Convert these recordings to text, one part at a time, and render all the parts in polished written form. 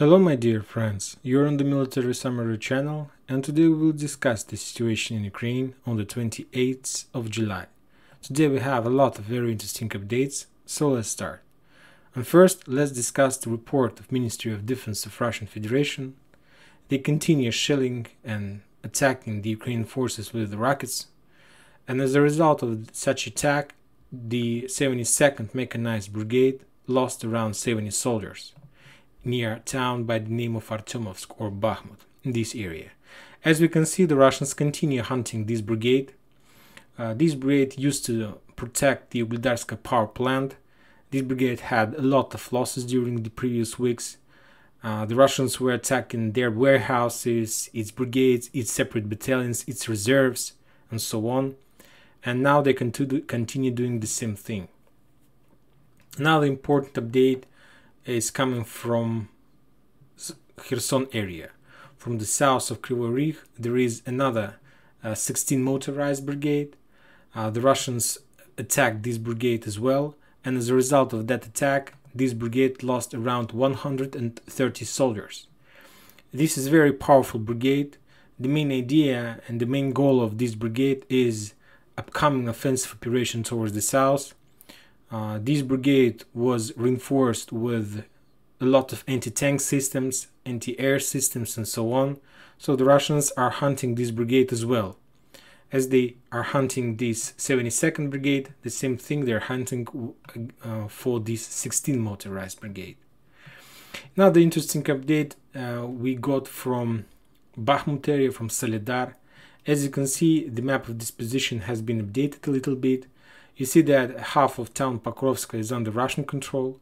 Hello my dear friends, you're on the Military Summary channel and today we will discuss the situation in Ukraine on the 28th of July. Today we have a lot of very interesting updates, so let's start. And first, let's discuss the report of Ministry of Defense of Russian Federation. They continue shelling and attacking the Ukrainian forces with the rockets, and as a result of such attack, the 72nd Mechanized Brigade lost around 70 soldiers near a town by the name of Artyomovsk or Bakhmut in this area. As we can see, the Russians continue hunting this brigade. This brigade used to protect the Ugledarska power plant. This brigade had a lot of losses during the previous weeks. The Russians were attacking their warehouses, its brigades, its separate battalions, its reserves, and so on. And now they continue doing the same thing. Now the important update is coming from Kherson area. From the south of Kryvyi Rih, there is another 16 motorized brigade. The Russians attacked this brigade as well, and as a result of that attack, this brigade lost around 130 soldiers. This is a very powerful brigade. The main idea and the main goal of this brigade is upcoming offensive operation towards the south. This brigade was reinforced with a lot of anti-tank systems, anti-air systems, and so on. So the Russians are hunting this brigade as well. As they are hunting this 72nd Brigade, the same thing they're hunting for this 16 motorized brigade. Now the interesting update we got from Bakhmut area, from Soledar. As you can see, the map of this position has been updated a little bit. You see that half of town Pokrovska is under Russian control.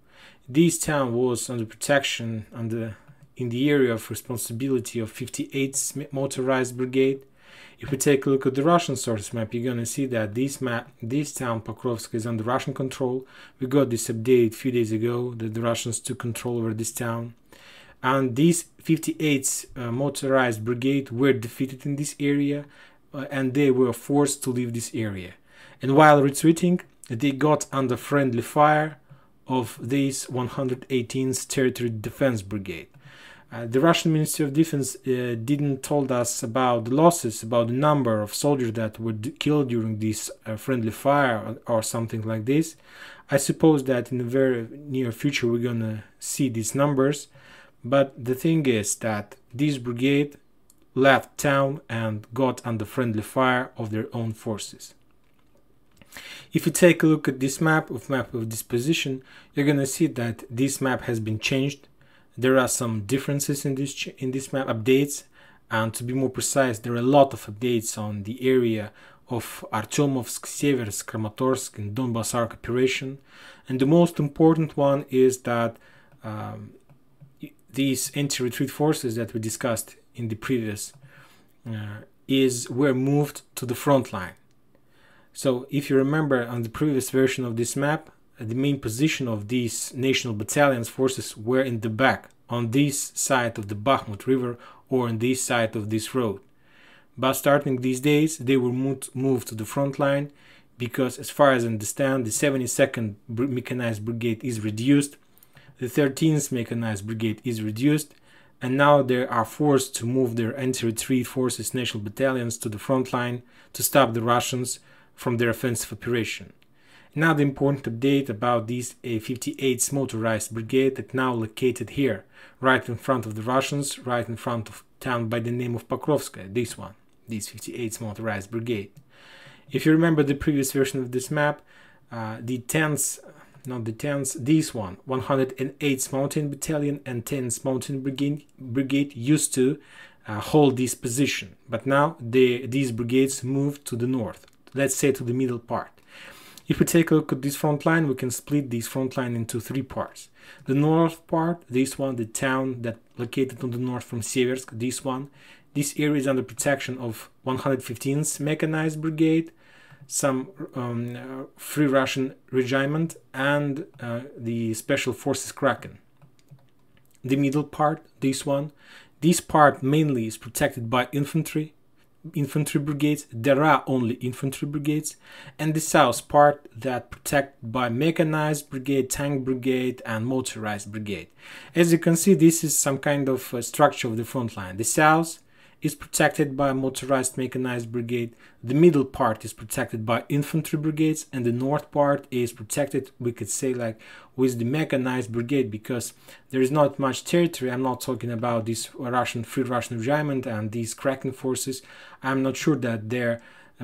This town was under protection in the area of responsibility of 58th Motorized Brigade. If we take a look at the Russian source map, you're going to see that this town Pokrovska is under Russian control. We got this update a few days ago that the Russians took control over this town. And this 58th Motorized Brigade were defeated in this area and they were forced to leave this area. And while retreating, they got under friendly fire of this 118th Territory Defense Brigade. The Russian Ministry of Defense didn't told us about the losses, about the number of soldiers that were killed during this friendly fire or something like this. I suppose that in the very near future we're gonna see these numbers, but the thing is that this brigade left town and got under friendly fire of their own forces. If you take a look at this map of this position, you're gonna see that this map has been changed. There are some differences in this map updates, and to be more precise, there are a lot of updates on the area of Artyomovsk, Seversk, Kramatorsk, and Donbas Arc operation. And the most important one is that these anti-retreat forces that we discussed in the previous were moved to the front line. So if you remember on the previous version of this map, the main position of these national battalions forces were in the back, on this side of the Bakhmut river or on this side of this road. But starting these days, they were moved to the front line because, as far as I understand, the 72nd Mechanized Brigade is reduced, the 13th Mechanized Brigade is reduced, and now they are forced to move their anti-retreat forces, national battalions, to the front line to stop the Russians from their offensive operation. Now the important update about this 58th Motorized Brigade that now located here, right in front of the Russians, right in front of town by the name of Pokrovska, this 58th Motorized Brigade. If you remember the previous version of this map, this one, 108th Mountain Battalion and 10th Mountain Brigade used to hold this position, but now these brigades moved to the north, let's say to the middle part. If we take a look at this front line, we can split this front line into three parts. The north part, this one, the town that located on the north from Seversk, this one. This area is under protection of 115th Mechanized Brigade, some Free Russian Regiment, and the Special Forces Kraken. The middle part, this one. This part mainly is protected by infantry, infantry brigades, there are only infantry brigades, and the south part that protected by mechanized brigade, tank brigade, and motorized brigade. As you can see, this is some kind of structure of the front line. The south is protected by motorized mechanized brigade, the middle part is protected by infantry brigades, and the north part is protected, we could say, like with the mechanized brigade, because there is not much territory. I'm not talking about this Free Russian Regiment and these Kraken forces. I'm not sure that they're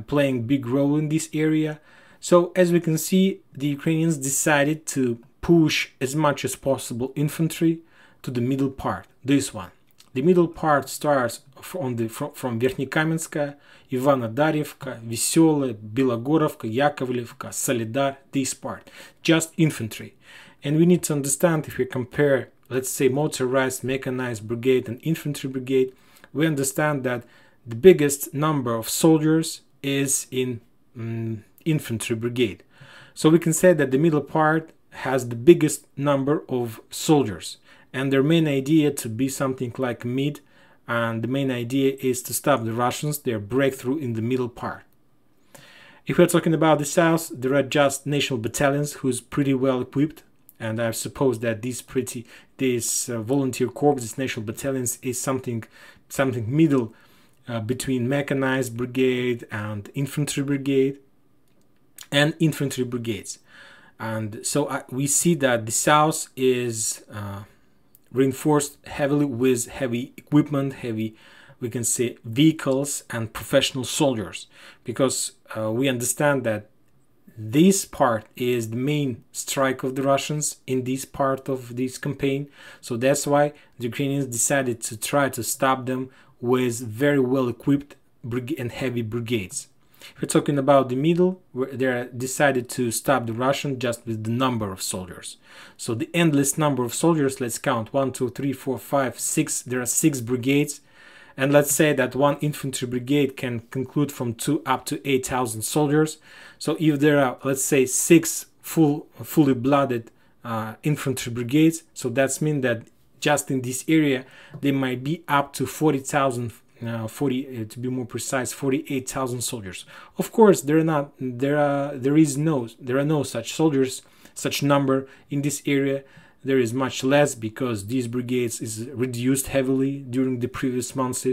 playing big role in this area. So as we can see, the Ukrainians decided to push as much as possible infantry to the middle part, this one. The middle part starts from Verkhnekamenska, Ivanodarivka, Veselaya, Bilogorovka, Yakovlevka, Solidar, this part, just infantry. And we need to understand, if we compare, let's say, motorized, mechanized brigade and infantry brigade, we understand that the biggest number of soldiers is in infantry brigade. So we can say that the middle part has the biggest number of soldiers, and their main idea to be something like mid, and the main idea is to stop the Russians, their breakthrough in the middle part. If we're talking about the south, there are just national battalions who's pretty well equipped, and I suppose that this volunteer corps, these national battalions, is something middle between mechanized brigade and infantry brigade and infantry brigades. And so we see that the south is reinforced heavily with heavy equipment, we can say, vehicles and professional soldiers, because we understand that this part is the main strike of the Russians in this part of this campaign. So that's why the Ukrainians decided to try to stop them with very well equipped and heavy brigades. If we're talking about the middle, they decided to stop the Russian just with the number of soldiers. So the endless number of soldiers, let's count 1, 2, 3, 4, 5, 6. There are 6 brigades, and let's say that one infantry brigade can conclude from 2 up to 8,000 soldiers. So if there are, let's say, 6 fully blooded infantry brigades, so that's mean that just in this area there might be up to 40,000. To be more precise, 48,000 soldiers. Of course, there are no such soldiers, such number in this area. There is much less because these brigades is reduced heavily during the previous months.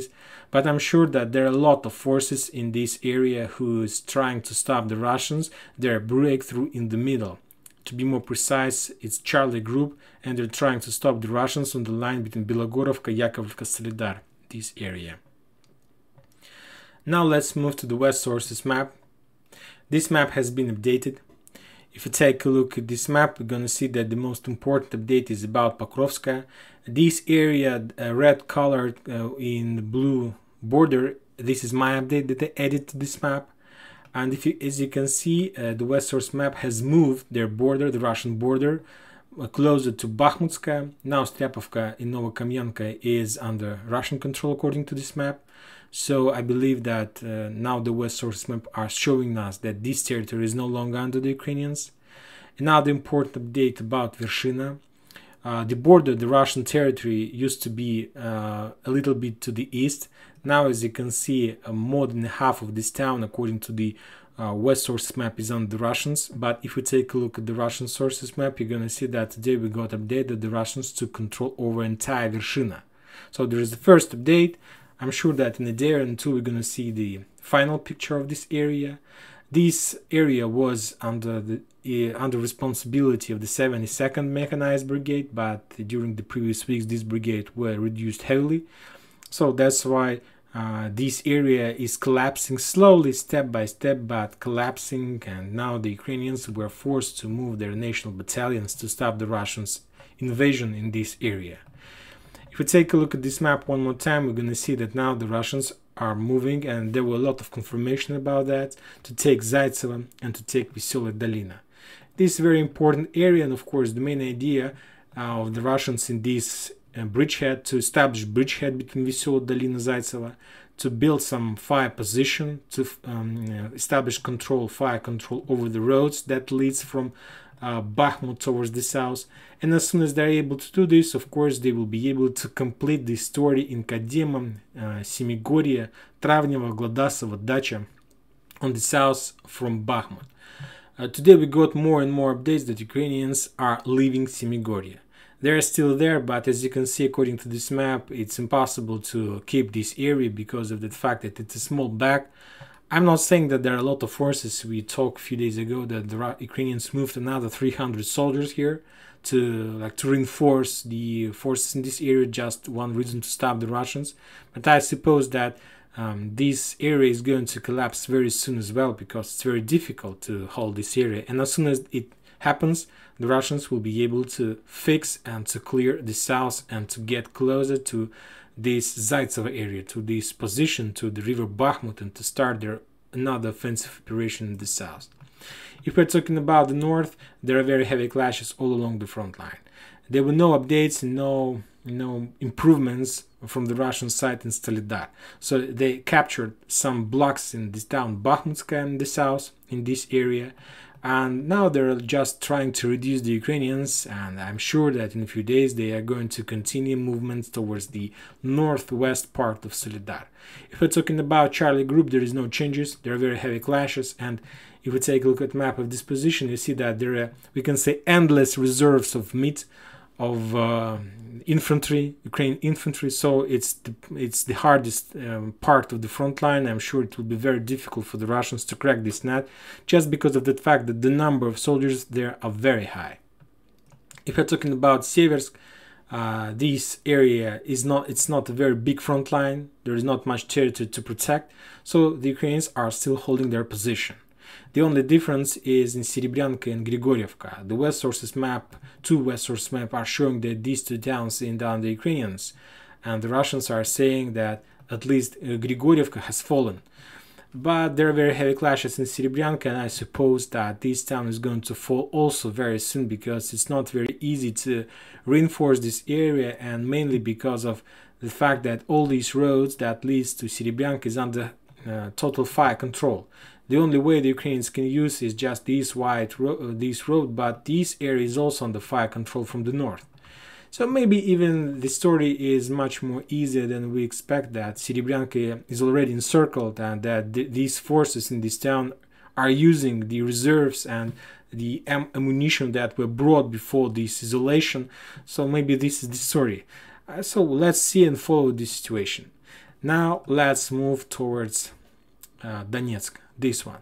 But I'm sure that there are a lot of forces in this area who is trying to stop the Russians. Their breakthrough in the middle. To be more precise, it's Charlie Group, and they're trying to stop the Russians on the line between Bilogorovka, Yakovlevka, Solidar, this area. Now let's move to the West Sources map. This map has been updated. If you take a look at this map, we're going to see that the most important update is about Pokrovska. This area, red colored in the blue border, this is my update that I added to this map. And as you can see, the West Source map has moved their border, the Russian border, closer to Bakhmutska. Now Styapovka in Novokamenka is under Russian control according to this map. So I believe that now the West Source map are showing us that this territory is no longer under the Ukrainians. Another important update about Vershina. The border, the Russian territory, used to be a little bit to the east. Now, as you can see, more than half of this town, according to the West Source map, is under the Russians. But if we take a look at the Russian sources map, you're going to see that today we got updated the Russians took control over entire Vershina. So there is the first update. I'm sure that in a day or two we're going to see the final picture of this area. This area was under responsibility of the 72nd Mechanized Brigade, but during the previous weeks this brigade were reduced heavily. So that's why this area is collapsing slowly, step by step, but collapsing, and now the Ukrainians were forced to move their national battalions to stop the Russians' invasion in this area. If we take a look at this map one more time, we're going to see that now the Russians are moving, and there were a lot of confirmation about that, to take Zaitsevo and to take Veselaya Dolina. This is a very important area, and of course the main idea of the Russians in this bridgehead, to establish bridgehead between Veselaya Dolina and Zaitsevo, to build some fire position, to establish fire control over the roads that leads from Bakhmut towards the south. And as soon as they're able to do this, of course, they will be able to complete this story in Kademon, Semigorye, Travnevo, Glodassovo, Dacha on the south from Bakhmut. Today we got more and more updates that Ukrainians are leaving Semigorye. They're still there, but as you can see, according to this map, it's impossible to keep this area because of the fact that it's a small bag. I'm not saying that there are a lot of forces. We talked a few days ago that the Ukrainians moved another 300 soldiers here to reinforce the forces in this area, just one reason to stop the Russians. But I suppose that this area is going to collapse very soon as well, because it's very difficult to hold this area. And as soon as it happens, the Russians will be able to fix and to clear the south and to get closer to this Zaitsevo area, to this position, to the river Bakhmut, and to start their another offensive operation in the south. If we're talking about the north, there are very heavy clashes all along the front line. There were no updates and no improvements from the Russian side in Stoledar. So they captured some blocks in this town Bakhmutska in the south, in this area, and now they're just trying to reduce the Ukrainians, and I'm sure that in a few days they are going to continue movements towards the northwest part of Stoledar. If we're talking about Charlie Group, there is no changes, there are very heavy clashes, and if we take a look at the map of this position, you see that there are, we can say, endless reserves of meat, of infantry, Ukrainian infantry. So it's the hardest part of the front line. I'm sure it will be very difficult for the Russians to crack this net, just because of the fact that the number of soldiers there are very high. If we're talking about Seversk, this area is not a very big front line. There is not much territory to protect, so the Ukrainians are still holding their position. The only difference is in Serebryanka and Grigorievka. The West Sources map, two West Source map, are showing that these two towns are down the Ukrainians, and the Russians are saying that at least Grigorievka has fallen. But there are very heavy clashes in Serebryanka, and I suppose that this town is going to fall also very soon, because it's not very easy to reinforce this area, and mainly because of the fact that all these roads that leads to Serebryanka is under total fire control. The only way the Ukrainians can use is just this road, but this area is also under fire control from the north. So maybe even the story is much more easier than we expect, that Serebryanka is already encircled and that these forces in this town are using the reserves and the ammunition that were brought before this isolation. So maybe this is the story. So let's see and follow this situation. Now let's move towards Donetsk, this one.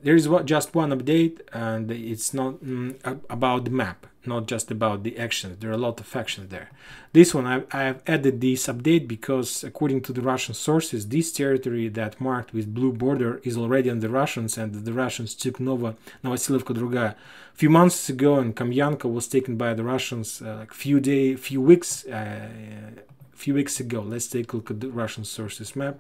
There is just one update, and it's not about the map, not just about the actions. There are a lot of actions there. This one, I've added this update because according to the Russian sources, this territory that marked with blue border is already on the Russians, and the Russians took Novosilovka Drugaya a few months ago, and Kamyanka was taken by the Russians like few weeks ago. Let's take a look at the Russian sources map.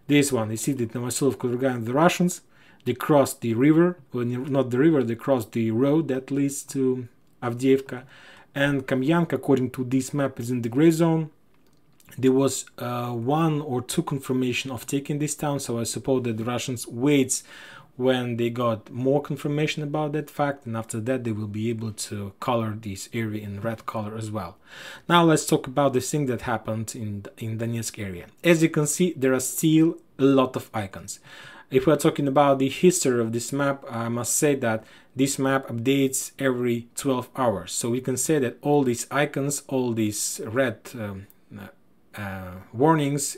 This one, you see that Novosilovka Drugaya and the Russians, they crossed the river, well, not the river, they crossed the road that leads to Avdiivka. And Kamyanka, according to this map, is in the gray zone. There was one or two confirmation of taking this town, so I suppose that the Russians waits when they got more confirmation about that fact, and after that they will be able to color this area in red color as well. Now let's talk about the thing that happened in Donetsk area. As you can see, there are still a lot of icons. If we're talking about the history of this map, I must say that this map updates every 12 hours. So we can say that all these icons, all these red warnings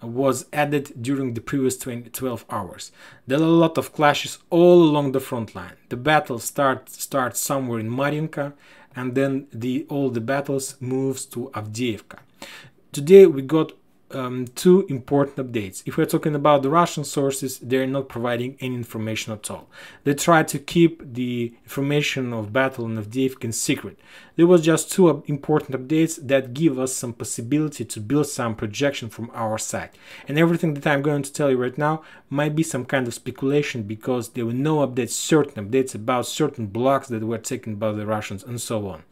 was added during the previous 12 hours. There are a lot of clashes all along the front line. The battle starts somewhere in Mariinka, and then all the battles moves to Avdiivka. Today we got two important updates. If we're talking about the Russian sources, they're not providing any information at all. They try to keep the information of battle in Avdiivka in secret. There was just two important updates that give us some possibility to build some projection from our side. And everything that I'm going to tell you right now might be some kind of speculation, because there were no updates, certain updates about certain blocks that were taken by the Russians and so on.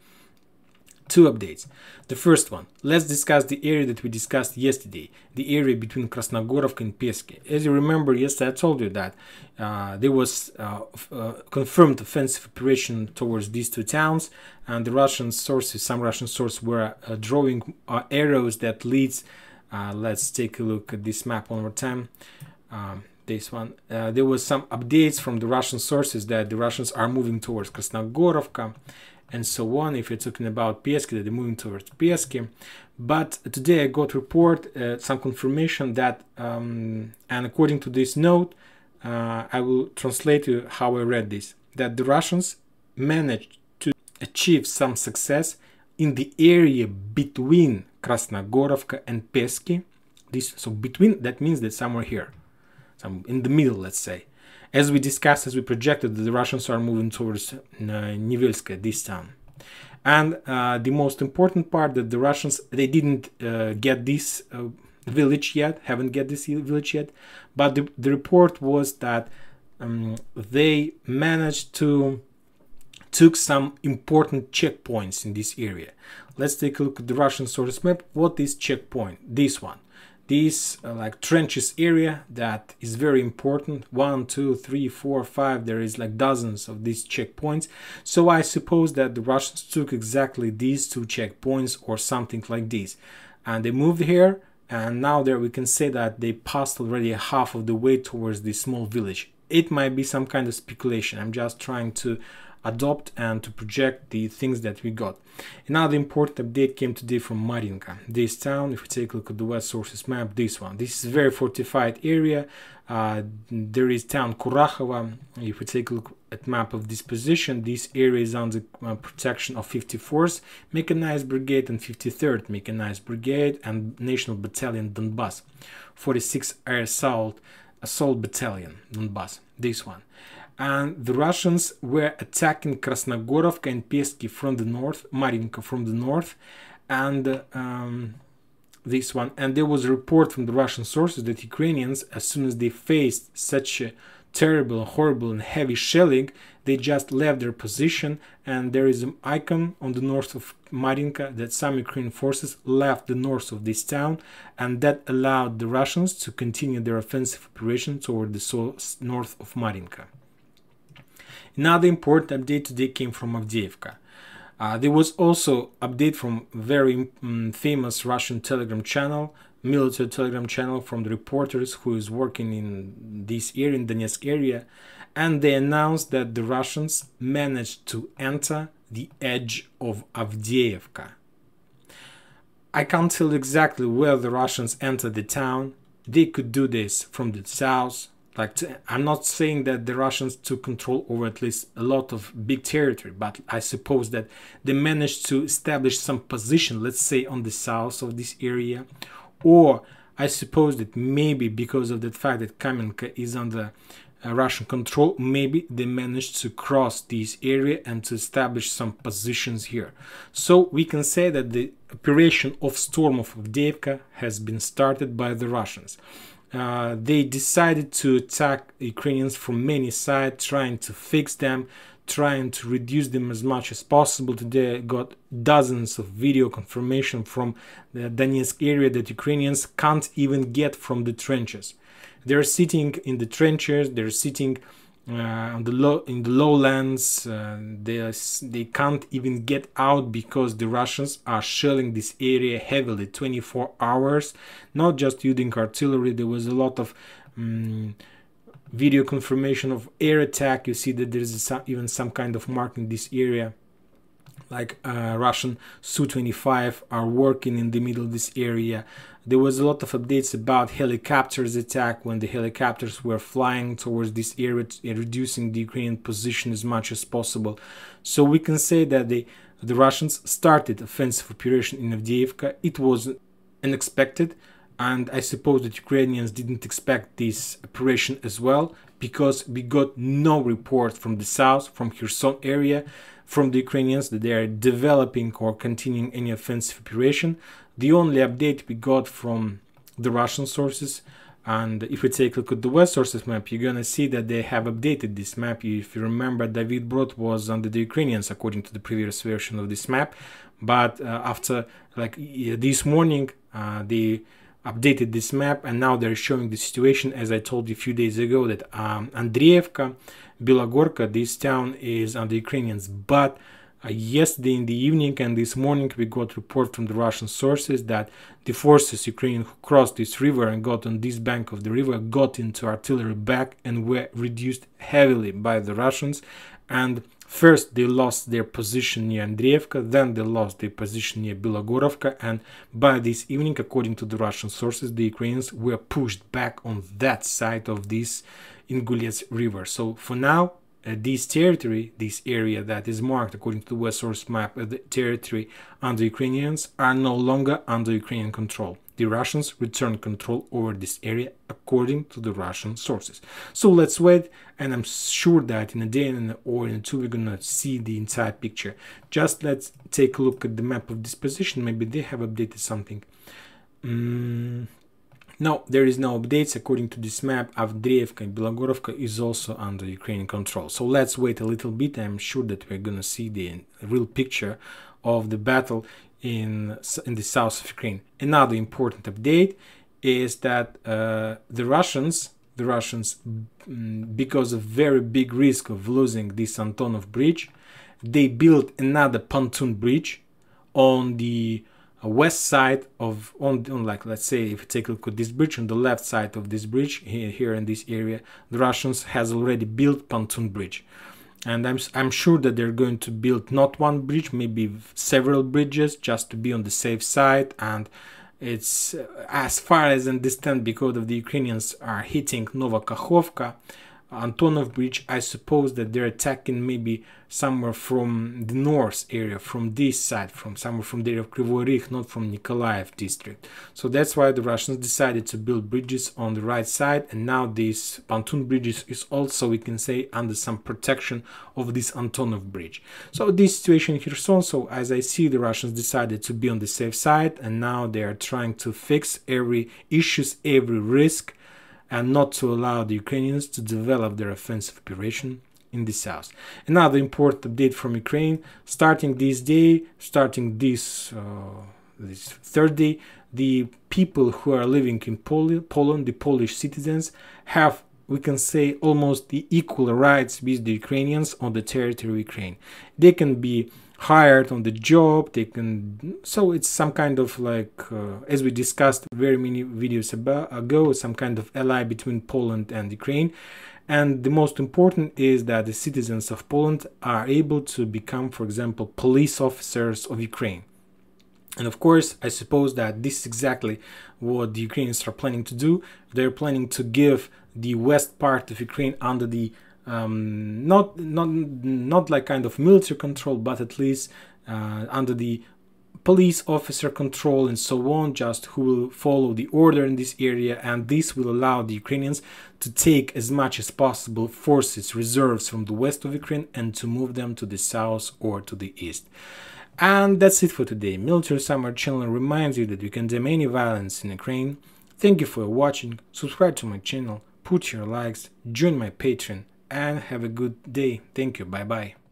Two updates. The first one, let's discuss the area that we discussed yesterday, the area between Krasnogorovka and Peski. As you remember, yesterday I told you that there was confirmed offensive operation towards these two towns, and the Russian sources, some Russian sources were drawing arrows that leads. Let's take a look at this map one more time. This one. There was some updates from the Russian sources that the Russians are moving towards Krasnogorovka and so on. If you're talking about Peski, that they're moving towards Peski. But today I got report, some confirmation that, and according to this note, I will translate you how I read this, that the Russians managed to achieve some success in the area between Krasnogorovka and Peski. So between, that means that somewhere here, in the middle, let's say. As we discussed, as we projected, the Russians are moving towards Nivelskoye, this town. And the most important part, that the Russians, they didn't get this village yet, haven't get this village yet, but the report was that they managed to took some important checkpoints in this area. Let's take a look at the Russian source map. What is checkpoint? This one. This like trenches area that is very important. 1, 2, 3, 4, 5. There is like dozens of these checkpoints. So I suppose that the Russians took exactly these two checkpoints or something like this, and they moved here. And now there we can say that they passed already half of the way towards this small village. It might be some kind of speculation. I'm just trying to adopt and to project the things that we got. Another important update came today from Marinka, this town. If we take a look at the west sources map, this one. This is a very fortified area. There is town Kurakhova. If we take a look at map of this position, this area is under protection of 54th Mechanized Brigade and 53rd Mechanized Brigade and National Battalion Donbass, 46th Air Assault Battalion Donbass, this one. And the Russians were attacking Krasnogorovka and Peski from the north, Marinka from the north, and this one. And there was a report from the Russian sources that Ukrainians, as soon as they faced such a terrible, horrible and heavy shelling, they just left their position. And there is an icon on the north of Marinka that some Ukrainian forces left the north of this town, and that allowed the Russians to continue their offensive operation toward the north of Marinka. Another important update today came from Avdiivka. There was also update from very famous Russian Telegram channel, military Telegram channel, from the reporters who is working in this area, in Donetsk area, and they announced that the Russians managed to enter the edge of Avdiivka. I can't tell exactly where the Russians entered the town. They could do this from the south. I'm not saying that the Russians took control over at least a lot of big territory, but I suppose that they managed to establish some position, let's say on the south of this area, or I suppose that maybe because of the fact that Kamenka is under Russian control, maybe they managed to cross this area and to establish some positions here. So we can say that the operation of Storm of Avdiivka has been started by the Russians. They decided to attack Ukrainians from many sides, trying to fix them, trying to reduce them as much as possible. Today I got dozens of video confirmation from the Donetsk area that Ukrainians can't even get from the trenches. They're sitting in the trenches, they're sitting in the lowlands, they can't even get out because the Russians are shelling this area heavily 24 hours, not just using artillery. There was a lot of video confirmation of air attack. You see that there is even some kind of mark in this area, like Russian Su-25 are working in the middle of this area. There was a lot of updates about helicopters attack when the helicopters were flying towards this area, reducing the Ukrainian position as much as possible. So we can say that the Russians started offensive operation in Avdiivka. It was unexpected, and I suppose that Ukrainians didn't expect this operation as well, because we got no report from the south, from Kherson area, from the Ukrainians that they are developing or continuing any offensive operation. The only update we got from the Russian sources, and if we take a look at the west sources map, you're gonna see that they have updated this map. If you remember, David Brod was under the Ukrainians according to the previous version of this map, but after this morning they updated this map, and now they're showing the situation as I told you a few days ago, that Andreevka, Bilogorka, this town is under Ukrainians. But yesterday in the evening and this morning we got report from the Russian sources that the forces Ukrainian who crossed this river and got on this bank of the river got into artillery back and were reduced heavily by the Russians. And first they lost their position near Andreevka, then they lost their position near Bilogorovka, and by this evening, according to the Russian sources, the Ukrainians were pushed back on that side of this Ingulets river. So for now, this territory, this area that is marked according to the West source map as the territory under Ukrainians, are no longer under Ukrainian control. The Russians returned control over this area according to the Russian sources. So let's wait, and I'm sure that in a day or in two we're gonna see the entire picture. Just let's take a look at the map of this position. Maybe they have updated something. No, there is no updates. According to this map, Avdiivka and Bilogorovka is also under Ukrainian control. So let's wait a little bit. I'm sure that we're gonna see the real picture of the battle in the south of Ukraine. Another important update is that the Russians, because of very big risk of losing this Antonov bridge, they built another pontoon bridge on the west side of like, let's say, if you take a look at this bridge, on the left side of this bridge here in this area, the Russians has already built pontoon bridge. And I'm sure that they're going to build not one bridge, maybe several bridges, just to be on the safe side. And it's, as far as I understand, because of the Ukrainians are hitting Novokakhovka, Antonov bridge, I suppose that they're attacking maybe somewhere from the north area, from this side, from somewhere from the area of Kryvyi Rih, not from Nikolaev district. So that's why the Russians decided to build bridges on the right side, and now these pontoon bridges is also, we can say, under some protection of this Antonov bridge. So this situation in Kherson, so as I see, the Russians decided to be on the safe side, and now they are trying to fix every issues, every risk, and not to allow the Ukrainians to develop their offensive operation in the south. Another important update from Ukraine: starting this day, starting this third day, the people who are living in Poland, the Polish citizens, have, we can say, almost the equal rights with the Ukrainians on the territory of Ukraine. They can be hired on the job, they can, so it's some kind of like, as we discussed very many videos ago, some kind of ally between Poland and Ukraine. And the most important is that the citizens of Poland are able to become, for example, police officers of Ukraine. And of course, I suppose that this is exactly what the Ukrainians are planning to do. They're planning to give the west part of Ukraine under the not like kind of military control, but at least under the police officer control and so on, just who will follow the order in this area. And this will allow the Ukrainians to take as much as possible forces, reserves from the west of Ukraine, and to move them to the south or to the east. And that's it for today. Military Summer channel reminds you that you can condemn any violence in Ukraine. Thank you for watching. Subscribe to my channel, put your likes, join my Patreon, and have a good day. Thank you. Bye bye.